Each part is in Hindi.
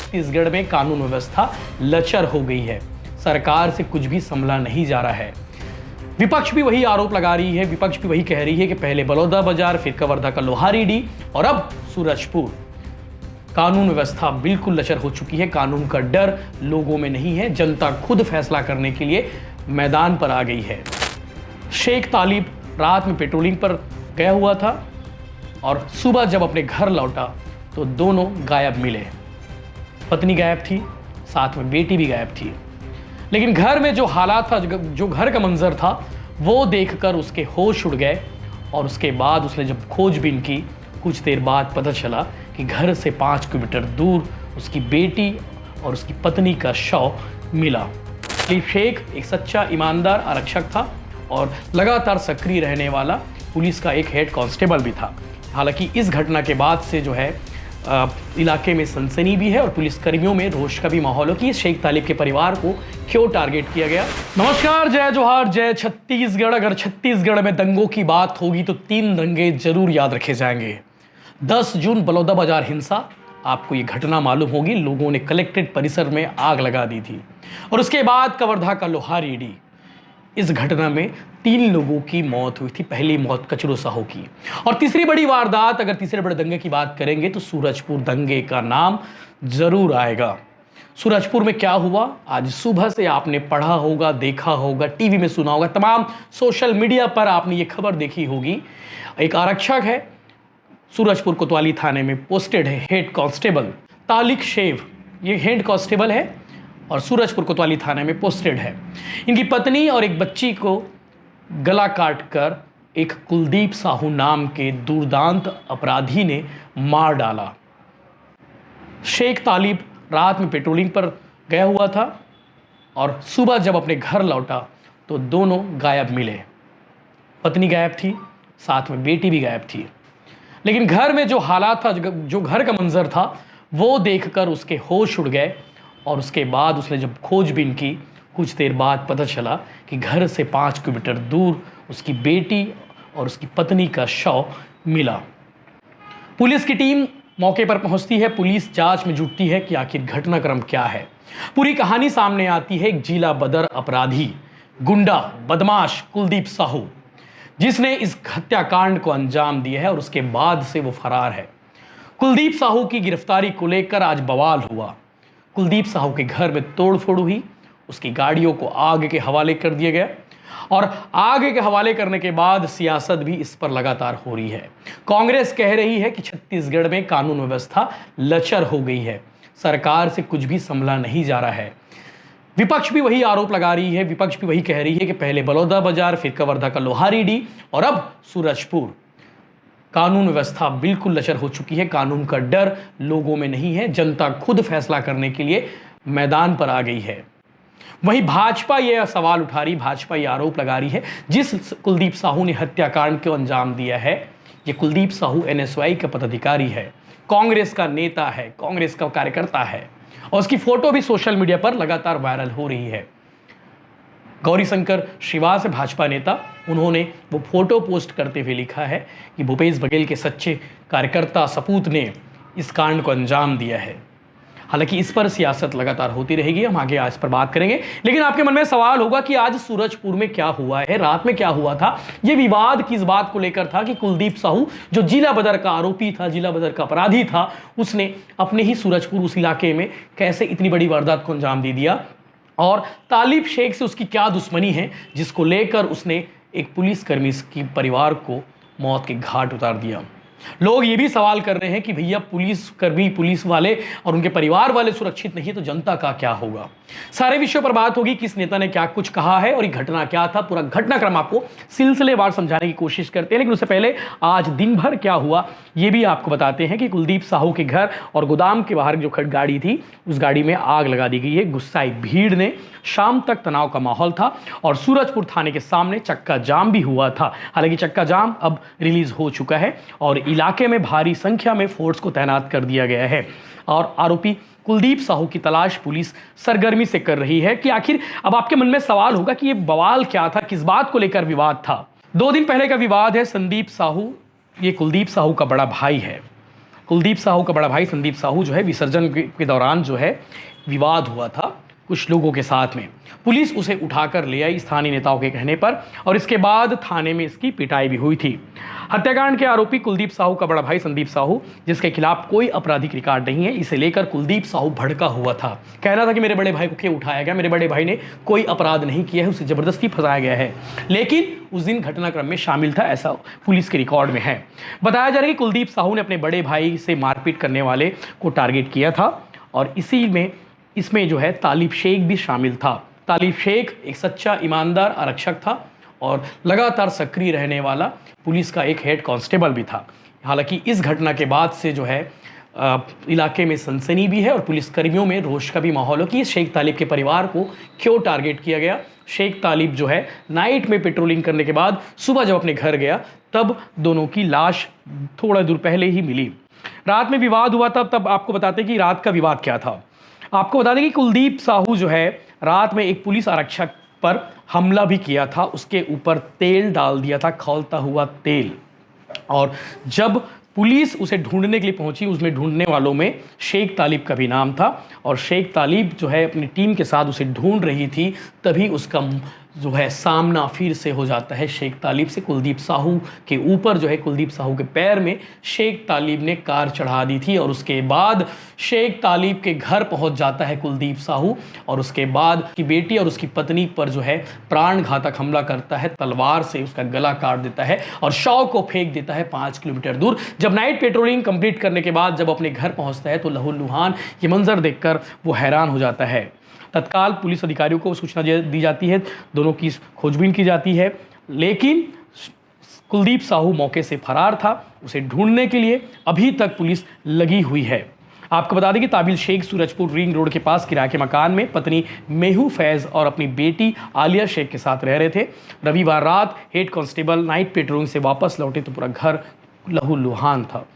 छत्तीसगढ़ में कानून व्यवस्था लचर हो गई है। सरकार से कुछ भी संभला नहीं जा रहा है। विपक्ष भी वही आरोप लगा रही है, विपक्ष भी वही कह रही है कि पहले बलौदाबाजार, फिर कवर्धा का लोहारीडी और अब सूरजपुर। कानून व्यवस्था बिल्कुल लचर हो चुकी है। कानून का डर लोगों में नहीं है। जनता खुद फैसला करने के लिए मैदान पर आ गई है। शेख तालिब रात में पेट्रोलिंग पर गया हुआ था और सुबह जब अपने घर लौटा तो दोनों गायब मिले। पत्नी गायब थी, साथ में बेटी भी गायब थी। लेकिन घर में जो हालात था, जो घर का मंजर था, वो देखकर उसके होश उड़ गए और उसके बाद उसने जब खोजबीन की, कुछ देर बाद पता चला कि घर से 5 किलोमीटर दूर उसकी बेटी और उसकी पत्नी का शव मिला। शेख एक सच्चा ईमानदार आरक्षक था और लगातार सक्रिय रहने वाला पुलिस का एक हेड कांस्टेबल भी था। हालांकि इस घटना के बाद से जो है इलाके में सनसनी भी है और पुलिसकर्मियों में रोष का भी माहौल हो कि शेख तालिब के परिवार को क्यों टारगेट किया गया। नमस्कार, जय जोहार, जय छत्तीसगढ़। अगर छत्तीसगढ़ में दंगों की बात होगी तो 3 दंगे जरूर याद रखे जाएंगे। 10 जून बलौदाबाजार हिंसा, आपको ये घटना मालूम होगी, लोगों ने कलेक्ट्रेट परिसर में आग लगा दी थी। और उसके बाद कवर्धा का लोहारीडी, इस घटना में 3 लोगों की मौत हुई थी। पहली मौत कचरू साहू की। और तीसरी बड़ी वारदात, अगर तीसरे बड़े दंगे की बात करेंगे तो सूरजपुर दंगे का नाम जरूर आएगा। सूरजपुर में क्या हुआ, आज सुबह से आपने पढ़ा होगा, देखा होगा, टीवी में सुना होगा, तमाम सोशल मीडिया पर आपने ये खबर देखी होगी। एक आरक्षक है, सूरजपुर कोतवाली थाने में पोस्टेड है, हेड कांस्टेबल तालिक शेख, ये हेड कांस्टेबल है और सूरजपुर कोतवाली थाने में पोस्टेड है। इनकी पत्नी और एक बच्ची को गला काटकर एक कुलदीप साहू नाम के दुर्दांत अपराधी ने मार डाला। शेख तालिब रात में पेट्रोलिंग पर गया हुआ था और सुबह जब अपने घर लौटा तो दोनों गायब मिले। पत्नी गायब थी, साथ में बेटी भी गायब थी। लेकिन घर में जो हालात था, जो घर का मंजर था, वो देखकर उसके होश उड़ गए और उसके बाद उसने जब खोजबीन की, कुछ देर बाद पता चला कि घर से 5 किलोमीटर दूर उसकी बेटी और उसकी पत्नी का शव मिला। पुलिस की टीम मौके पर पहुंचती है, पुलिस जांच में जुटती है कि आखिर घटनाक्रम क्या है। पूरी कहानी सामने आती है एक जिला बदर अपराधी, गुंडा, बदमाश कुलदीप साहू, जिसने इस हत्याकांड को अंजाम दिया है और उसके बाद से वो फरार है। कुलदीप साहू की गिरफ्तारी को लेकर आज बवाल हुआ। कुलदीप साहू के घर में तोड़फोड़ हुई, उसकी गाड़ियों को आग के हवाले कर दिया गया और आग के हवाले करने के बाद सियासत भी इस पर लगातार हो रही है। कांग्रेस कह रही है कि छत्तीसगढ़ में कानून व्यवस्था लचर हो गई है, सरकार से कुछ भी संभला नहीं जा रहा है। विपक्ष भी वही आरोप लगा रही है, विपक्ष भी वही कह रही है कि पहले बलौदाबाजार, फिर कवर्धा का लोहारीडी और अब सूरजपुर। कानून व्यवस्था बिल्कुल लचर हो चुकी है। कानून का डर लोगों में नहीं है। जनता खुद फैसला करने के लिए मैदान पर आ गई है। वहीं भाजपा ये सवाल उठा रही, भाजपा ये आरोप लगा रही है, जिस कुलदीप साहू ने हत्याकांड को अंजाम दिया है, ये कुलदीप साहू NSY का पदाधिकारी है, कांग्रेस का नेता है, कांग्रेस का कार्यकर्ता है और उसकी फोटो भी सोशल मीडिया पर लगातार वायरल हो रही है। गौरीशंकर श्रीवास है भाजपा नेता, उन्होंने वो फोटो पोस्ट करते हुए लिखा है कि भूपेश बघेल के सच्चे कार्यकर्ता सपूत ने इस कांड को अंजाम दिया है। हालांकि इस पर सियासत लगातार होती रहेगी, हम आगे आज पर बात करेंगे। लेकिन आपके मन में सवाल होगा कि आज सूरजपुर में क्या हुआ है, रात में क्या हुआ था। ये विवाद किस बात को लेकर था कि कुलदीप साहू जो जिला बदर का आरोपी था, जिला बदर का अपराधी था, उसने अपने ही सूरजपुर उस इलाके में कैसे इतनी बड़ी वारदात को अंजाम दे दिया और तालिब शेख से उसकी क्या दुश्मनी है, जिसको लेकर उसने एक पुलिसकर्मी की परिवार को मौत के घाट उतार दिया। लोग ये भी सवाल कर रहे हैं कि भैया पुलिसकर्मी, पुलिस वाले और उनके परिवार वाले सुरक्षित नहीं है तो जनता का क्या होगा। सारे विषयों पर बात होगी, किस नेता ने क्या कुछ कहा है और ये घटना क्या था, पूरा घटनाक्रम आपको सिलसिलेवार समझाने की कोशिश करते हैं। लेकिन उससे पहले आज दिन भर क्या हुआ ये भी आपको बताते हैं कि कुलदीप साहू के घर और गोदाम के बाहर जो गाड़ी थी, उस गाड़ी में आग लगा दी गई है गुस्साई भीड़ ने। शाम तक तनाव का माहौल था और सूरजपुर थाने के सामने चक्का जाम भी हुआ था। हालांकि चक्का जाम अब रिलीज हो चुका है और इलाके में भारी संख्या में फोर्स को तैनात कर दिया गया है और आरोपी कुलदीप साहू की तलाश पुलिस सरगर्मी से कर रही है। कि आखिर अब आपके मन में सवाल होगा कि ये बवाल क्या था, किस बात को लेकर विवाद था। 2 दिन पहले का विवाद है। संदीप साहू ये कुलदीप साहू का बड़ा भाई है कुलदीप साहू का बड़ा भाई संदीप साहू जो है विसर्जन के दौरान जो है विवाद हुआ था कुछ लोगों के साथ में। पुलिस उसे उठाकर ले आई स्थानीय नेताओं के कहने पर और इसके बाद थाने में इसकी पिटाई भी हुई थी। हत्याकांड के आरोपी कुलदीप साहू का बड़ा भाई संदीप साहू, जिसके खिलाफ कोई आपराधिक रिकॉर्ड नहीं है, इसे लेकर कुलदीप साहू भड़का हुआ था। कह रहा था कि मेरे बड़े भाई को क्यों उठाया गया, मेरे बड़े भाई ने कोई अपराध नहीं किया है, उसे जबरदस्ती फंसाया गया है। लेकिन उस दिन घटनाक्रम में शामिल था, ऐसा पुलिस के रिकॉर्ड में है। बताया जा रहा है कि कुलदीप साहू ने अपने बड़े भाई से मारपीट करने वाले को टारगेट किया था और इसमें जो है तालिब शेख भी शामिल था। तालिब शेख एक सच्चा ईमानदार आरक्षक था और लगातार सक्रिय रहने वाला पुलिस का एक हेड कांस्टेबल भी था। हालांकि इस घटना के बाद से जो है इलाके में सनसनी भी है और पुलिसकर्मियों में रोष का भी माहौल हो कि शेख तालिब के परिवार को क्यों टारगेट किया गया। शेख तालिब जो है नाइट में पेट्रोलिंग करने के बाद सुबह जब अपने घर गया तब दोनों की लाश थोड़ा दूर पहले ही मिली। रात में विवाद हुआ था। तब आपको बताते कि रात का विवाद क्या था। आपको बता दें कि कुलदीप साहू जो है रात में एक पुलिस आरक्षक पर हमला भी किया था, उसके ऊपर तेल डाल दिया था, खौलता हुआ तेल। और जब पुलिस उसे ढूंढने के लिए पहुंची, उसमें ढूंढने वालों में शेख तालिब का भी नाम था और शेख तालिब जो है अपनी टीम के साथ उसे ढूंढ रही थी। तभी उसका जो है सामना फिर से हो जाता है शेख तालिब से। कुलदीप साहू के ऊपर जो है कुलदीप साहू के पैर में शेख तालिब ने कार चढ़ा दी थी और उसके बाद शेख तालिब के घर पहुंच जाता है कुलदीप साहू और उसके बाद की बेटी और उसकी पत्नी पर जो है प्राण घातक हमला करता है। तलवार से उसका गला काट देता है और शव को फेंक देता है 5 किलोमीटर दूर। जब नाइट पेट्रोलिंग कंप्लीट करने के बाद जब अपने घर पहुंचता है तो लहूलुहान ये मंजर देखकर वो हैरान हो जाता है। तत्काल पुलिस अधिकारियों को सूचना दी जाती है, दोनों की खोजबीन की जाती है, लेकिन कुलदीप साहू मौके से फरार था। उसे ढूंढने के लिए अभी तक पुलिस लगी हुई है। आपको बता दें कि ताबिल शेख सूरजपुर रिंग रोड के पास किराए के मकान में पत्नी मेहू फैज़ और अपनी बेटी आलिया शेख के साथ रह रहे थे। रविवार रात हेड कांस्टेबल नाइट पेट्रोलिंग से वापस लौटे तो पूरा घर लहूलुहान था।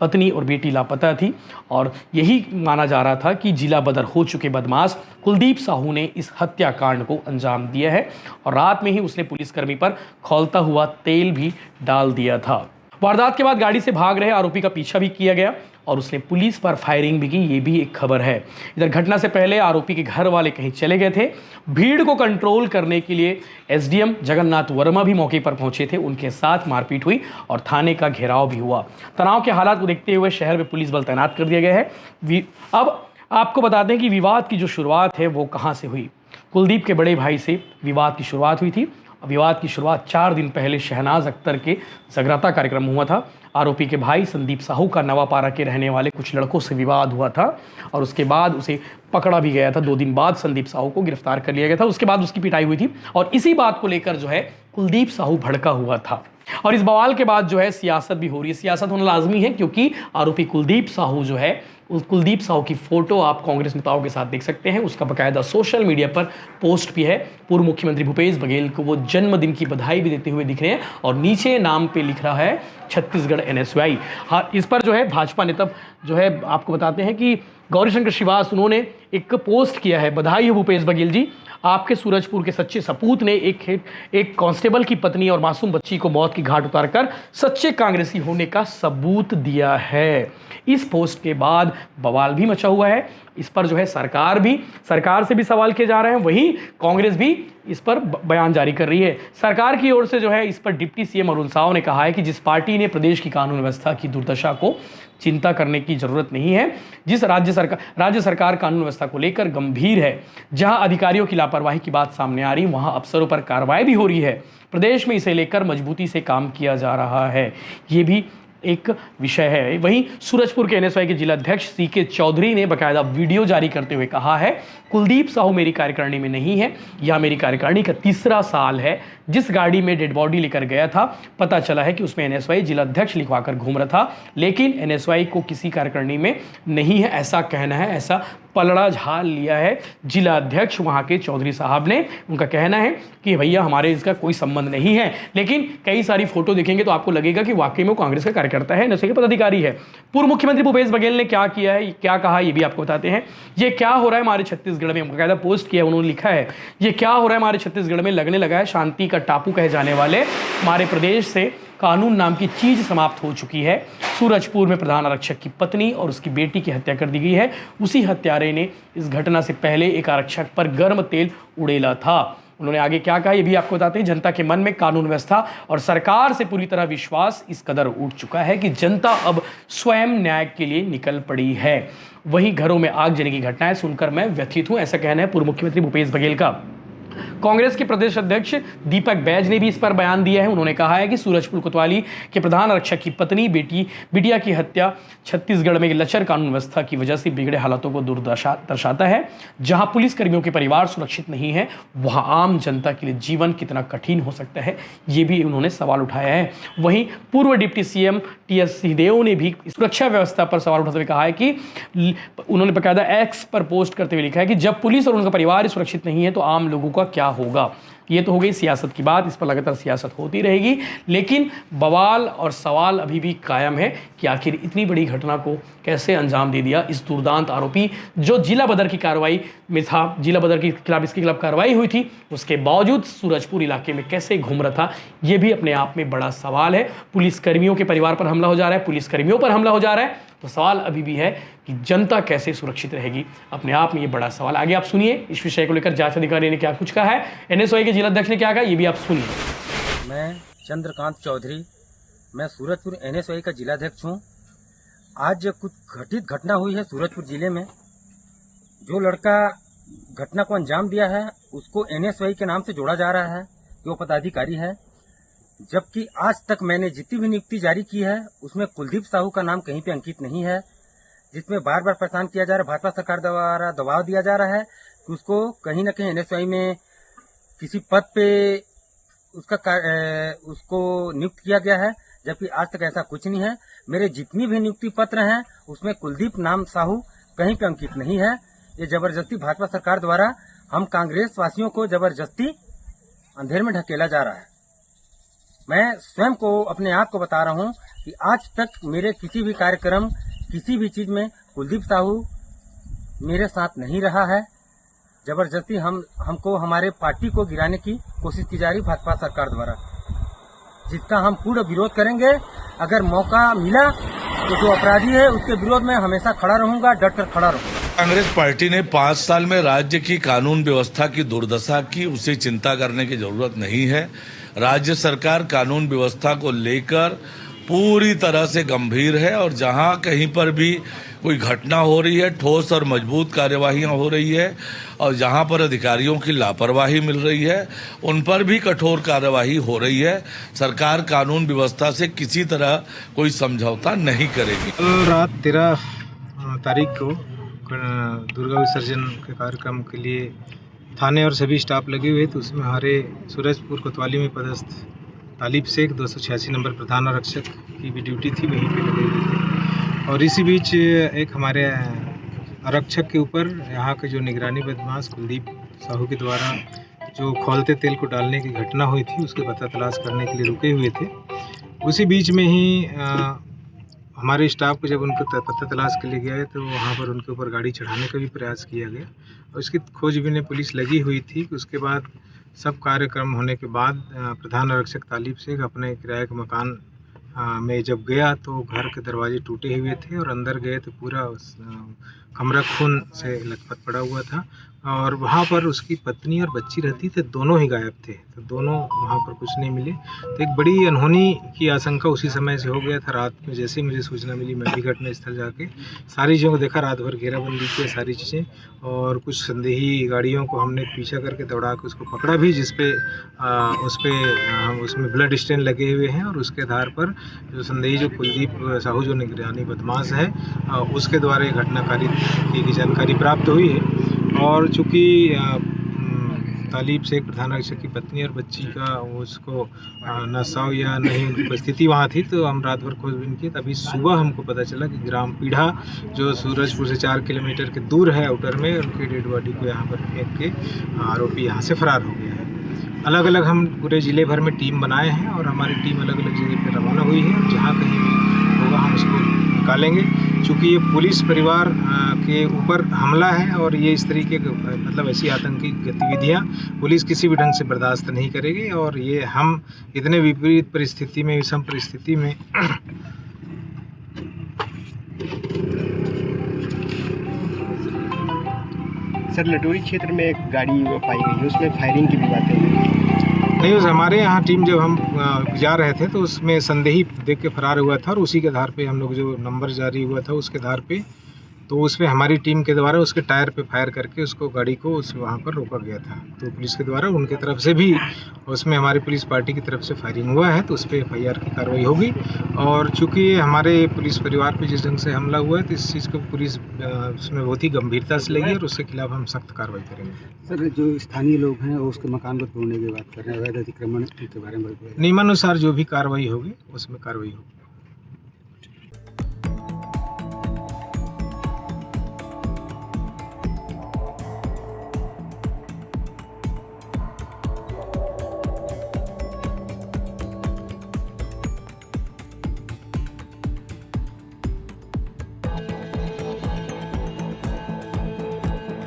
पत्नी और बेटी लापता थी और यही माना जा रहा था कि जिला बदर हो चुके बदमाश कुलदीप साहू ने इस हत्याकांड को अंजाम दिया है और रात में ही उसने पुलिसकर्मी पर खौलता हुआ तेल भी डाल दिया था। वारदात के बाद गाड़ी से भाग रहे आरोपी का पीछा भी किया गया और उसने पुलिस पर फायरिंग भी की, ये भी एक खबर है। इधर घटना से पहले आरोपी के घर वाले कहीं चले गए थे। भीड़ को कंट्रोल करने के लिए एसडीएम जगन्नाथ वर्मा भी मौके पर पहुंचे थे। उनके साथ मारपीट हुई और थाने का घेराव भी हुआ। तनाव के हालात को देखते हुए शहर में पुलिस बल तैनात कर दिया गया है। अब आपको बता दें कि विवाद की जो शुरुआत है वो कहाँ से हुई। कुलदीप के बड़े भाई से विवाद की शुरुआत हुई थी। विवाद की शुरुआत 4 दिन पहले शहनाज अख्तर के जगराता कार्यक्रम हुआ था। आरोपी के भाई संदीप साहू का नवापारा के रहने वाले कुछ लड़कों से विवाद हुआ था और उसके बाद उसे पकड़ा भी गया था। 2 दिन बाद संदीप साहू को गिरफ्तार कर लिया गया था। उसके बाद उसकी पिटाई हुई थी और इसी बात को लेकर जो है कुलदीप साहू भड़का हुआ था और इस बवाल के बाद जो है सियासत भी हो रही है। सियासत होना लाजमी है क्योंकि आरोपी कुलदीप साहू जो है उस कुलदीप साहू की फ़ोटो आप कांग्रेस नेताओं के साथ देख सकते हैं। उसका बाकायदा सोशल मीडिया पर पोस्ट भी है। पूर्व मुख्यमंत्री भूपेश बघेल को वो जन्मदिन की बधाई भी देते हुए दिख रहे हैं और नीचे नाम पे लिख रहा है छत्तीसगढ़ NSY। हाँ, इस पर जो है भाजपा नेता जो है आपको बताते हैं कि गौरीशंकर श्रीवास उन्होंने एक पोस्ट किया है। बधाई हो भूपेश बघेल जी, आपके सूरजपुर के सच्चे सपूत ने एक कांस्टेबल की पत्नी और मासूम बच्ची को मौत की घाट उतारकर सच्चे कांग्रेसी होने का सबूत दिया है। इस पोस्ट के बाद बवाल भी मचा हुआ है। इस पर जो है सरकार से भी सवाल किए जा रहे हैं, वहीं कांग्रेस भी इस पर बयान जारी कर रही है। सरकार की ओर से जो है इस पर डिप्टी सीएम अरुण साव ने कहा है कि जिस पार्टी ने प्रदेश की कानून व्यवस्था की दुर्दशा को चिंता करने की जरूरत नहीं है, जिस राज्य सरकार कानून व्यवस्था को लेकर गंभीर है, जहां अधिकारियों की लापरवाही की बात सामने आ रही वहां अफसरों पर कार्रवाई भी हो रही है। प्रदेश में इसे लेकर मजबूती से काम किया जा रहा है, ये भी एक विषय है। वहीं सूरजपुर के NSY के जिला अध्यक्ष CK चौधरी ने बकायदा वीडियो जारी करते हुए कहा है, कुलदीप साहू मेरी कार्यकारिणी में नहीं है। यह मेरी कार्यकारिणी का 3रा साल है। जिस गाड़ी में डेड बॉडी लेकर गया था पता चला है कि उसमें NSY जिला अध्यक्ष लिखवाकर घूम रहा था, लेकिन NSY को किसी कार्यकारिणी में नहीं है, ऐसा कहना है। ऐसा पलड़ा झाल लिया है जिला अध्यक्ष वहाँ के चौधरी साहब ने। उनका कहना है कि भैया हमारे इसका कोई संबंध नहीं है, लेकिन कई सारी फोटो देखेंगे तो आपको लगेगा कि वाकई में वो कांग्रेस का कार्यकर्ता है, नशे के पदाधिकारी है। पूर्व मुख्यमंत्री भूपेश बघेल ने क्या किया है, क्या कहा, ये भी आपको बताते हैं। ये क्या हो रहा है हमारे छत्तीसगढ़ में, बाकायदा पोस्ट किया उन्होंने, लिखा है ये क्या हो रहा है हमारे छत्तीसगढ़ में। लगने लगा है शांति का टापू कहे जाने वाले हमारे प्रदेश से कानून नाम की चीज समाप्त हो चुकी है। सूरजपुर में प्रधान आरक्षक की पत्नी और उसकी बेटी की हत्या कर दी गई है। उसी हत्यारे ने इस घटना से पहले एक आरक्षक पर गर्म तेल उड़ेला था। उन्होंने आगे क्या कहा ये भी आपको बताते हैं। जनता के मन में कानून व्यवस्था और सरकार से पूरी तरह विश्वास इस कदर उठ चुका है कि जनता अब स्वयं न्याय के लिए निकल पड़ी है। वहीं घरों में आगजनी की घटनाएं सुनकर मैं व्यथित हूं, ऐसा कहना है पूर्व मुख्यमंत्री भूपेश बघेल का। कांग्रेस के प्रदेश अध्यक्ष दीपक बैज ने भी इस पर बयान दिया है। उन्होंने कहा है कि सूरजपुर कोतवाली के प्रधान आरक्षक की पत्नी बिटिया की हत्या छत्तीसगढ़ में लचर कानून व्यवस्था की वजह से बिगड़े हालातों को दर्शाता है। जहां पुलिस कर्मियों के परिवार सुरक्षित नहीं है, वहां आम जनता के लिए जीवन कितना कठिन हो सकता है, ये भी उन्होंने सवाल उठाया है। वहीं पूर्व डिप्टी सीएम टीएस सिंहदेव ने भी सुरक्षा व्यवस्था पर सवाल उठाते हुए कहा है कि उन्होंने बकायदा एक्स पर पोस्ट करते हुए लिखा है कि जब पुलिस और उनका परिवार सुरक्षित नहीं है तो आम लोगों का क्या होगा। ये तो हो गई सियासत की बात, इस पर लगातार सियासत होती रहेगी, लेकिन बवाल और सवाल अभी भी कायम है कि आखिर इतनी बड़ी घटना को कैसे अंजाम दे दिया इस दुर्दांत आरोपी जो जिला बदर की कार्रवाई में था। जिला बदर के खिलाफ इसके खिलाफ कार्रवाई हुई थी, उसके बावजूद सूरजपुर इलाके में कैसे घूम रहा था, ये भी अपने आप में बड़ा सवाल है। पुलिसकर्मियों के परिवार पर हमला हो जा रहा है, पुलिसकर्मियों पर हमला हो जा रहा है, तो सवाल अभी भी है कि जनता कैसे सुरक्षित रहेगी। अपने आप में ये बड़ा सवाल। आगे आप सुनिए इस विषय को लेकर जांच अधिकारी ने क्या कुछ कहा है, एनएसओआई के जिलाध्यक्ष ने क्या कहा, ये भी आप सुनिए। मैं चंद्रकांत चौधरी, मैं सूरजपुर एनएसओआई का जिलाध्यक्ष हूँ। आज कुछ घटित घटना हुई है सूरजपुर जिले में। जो लड़का घटना को अंजाम दिया है उसको एनएसओआई के नाम से जोड़ा जा रहा है कि वो पदाधिकारी है, जबकि आज तक मैंने जितनी भी नियुक्ति जारी की है उसमें कुलदीप साहू का नाम कहीं पे अंकित नहीं है, जिसमें बार बार परेशान किया जा रहा है। भाजपा सरकार द्वारा दबाव दिया जा रहा है कि उसको कहीं न कहीं एनएसओआई में किसी पद पे उसको नियुक्त किया गया है, जबकि आज तक ऐसा कुछ नहीं है। मेरे जितनी भी नियुक्ति पत्र हैं उसमें कुलदीप नाम साहू कहीं पे अंकित नहीं है। ये जबरदस्ती भाजपा सरकार द्वारा हम कांग्रेस वासियों को जबरदस्ती अंधेर में ढकेला जा रहा है। मैं स्वयं को अपने आप को बता रहा हूं कि आज तक मेरे किसी भी कार्यक्रम किसी भी चीज में कुलदीप साहू मेरे साथ नहीं रहा है। जबरदस्ती हमको हमारे पार्टी को गिराने की कोशिश की जा रही भाजपा सरकार द्वारा, जिसका हम पूर्ण विरोध करेंगे। अगर मौका मिला तो जो अपराधी है उसके विरोध में हमेशा खड़ा रहूंगा, डट कर खड़ा रहूंगा। कांग्रेस पार्टी ने 5 साल में राज्य की कानून व्यवस्था की दुर्दशा की, उसे चिंता करने की जरूरत नहीं है। राज्य सरकार कानून व्यवस्था को लेकर पूरी तरह से गंभीर है और जहां कहीं पर भी कोई घटना हो रही है ठोस और मजबूत कार्यवाहियां हो रही है और जहां पर अधिकारियों की लापरवाही मिल रही है उन पर भी कठोर कार्यवाही हो रही है। सरकार कानून व्यवस्था से किसी तरह कोई समझौता नहीं करेगी। कल रात 13 तारीख को दुर्गा विसर्जन के कार्यक्रम के लिए थाने और सभी स्टाफ लगे हुए, तो उसमें हमारे सूरजपुर कोतवाली में पदस्थ तालिब शेख 286 नंबर प्रधान आरक्षक की भी ड्यूटी थी, वहीं पे लगे हुए थे। और इसी बीच एक हमारे आरक्षक के ऊपर यहाँ के जो निगरानी बदमाश कुलदीप साहू के द्वारा जो खौलते तेल को डालने की घटना हुई थी उसके पता तलाश करने के लिए रुके हुए थे। उसी बीच में ही हमारे स्टाफ को जब उनको पता तलाश के लिए गए तो वहाँ पर उनके ऊपर गाड़ी चढ़ाने का भी प्रयास किया गया और उसकी खोजबीन में पुलिस लगी हुई थी। उसके बाद सब कार्यक्रम होने के बाद प्रधान आरक्षक तालिब शेख अपने किराए के मकान में जब गया तो घर के दरवाजे टूटे हुए थे और अंदर गए तो पूरा कमरा खून से लथपथ पड़ा हुआ था और वहाँ पर उसकी पत्नी और बच्ची रहती थे, दोनों ही गायब थे। तो दोनों वहाँ पर कुछ नहीं मिले। तो एक बड़ी अनहोनी की आशंका उसी समय से हो गया था। रात में जैसे ही मुझे सूचना मिली मैं भी घटनास्थल जाके सारी चीज़ों को देखा, रात भर घेराबंदी की सारी चीज़ें, और कुछ संदेही गाड़ियों को हमने पीछा करके दौड़ा के उसको पकड़ा भी, जिसपे उसमें ब्लड स्टेन लगे हुए हैं और उसके आधार पर जो संदेही जो कुलदीप साहू जो निगरानी बदमाश है उसके द्वारा ये घटनाकारी की जानकारी प्राप्त हुई है। और चूँकि तालिब शेख प्रधान आरक्षक की पत्नी और बच्ची का उसको नशा या नहीं उपस्थिति वहाँ थी, तो हम रात भर खोजबीन किए। तभी सुबह हमको पता चला कि ग्राम पीढ़ा जो सूरजपुर से 4 किलोमीटर के दूर है आउटर में, उनकी डेड बॉडी को यहाँ पर फेंक के आरोपी यहाँ से फरार हो गया है। अलग अलग हम पूरे ज़िले भर में टीम बनाए हैं और हमारी टीम अलग अलग जगह पर रवाना हुई है। जहाँ कहीं भी होगा हम उसको निकालेंगे। चूँकि ये पुलिस परिवार के ऊपर हमला है और ये इस तरीके के मतलब ऐसी आतंकी गतिविधियाँ पुलिस किसी भी ढंग से बर्दाश्त नहीं करेगी। और ये हम इतने विपरीत परिस्थिति में, विषम परिस्थिति में सर, लटोरी क्षेत्र में एक गाड़ी पाई गई है, उसमें फायरिंग की भी बातें हैं। नहीं, उस हमारे यहाँ टीम जब हम जा रहे थे तो उसमें संदेही देख के फरार हुआ था और उसी के आधार पे हम लोग जो नंबर जारी हुआ था उसके आधार पे तो उसमें हमारी टीम के द्वारा उसके टायर पे फायर करके उसको गाड़ी को उस वहाँ पर रोका गया था। तो पुलिस के द्वारा उनके तरफ से भी उसमें हमारी पुलिस पार्टी की तरफ से फायरिंग हुआ है तो उस पर FIR की कार्रवाई होगी। और चूँकि ये हमारे पुलिस परिवार पे जिस ढंग से हमला हुआ है तो इस चीज़ को पुलिस उसमें बहुत ही गंभीरता से लेगी और उसके खिलाफ हम सख्त कार्रवाई करेंगे। सर, जो स्थानीय लोग हैं वो उसके मकान को तोड़ने की बात कर रहे हैं, अवैध अतिक्रमण के बारे में नियमानुसार जो भी कार्रवाई होगी उसमें कार्रवाई होगी।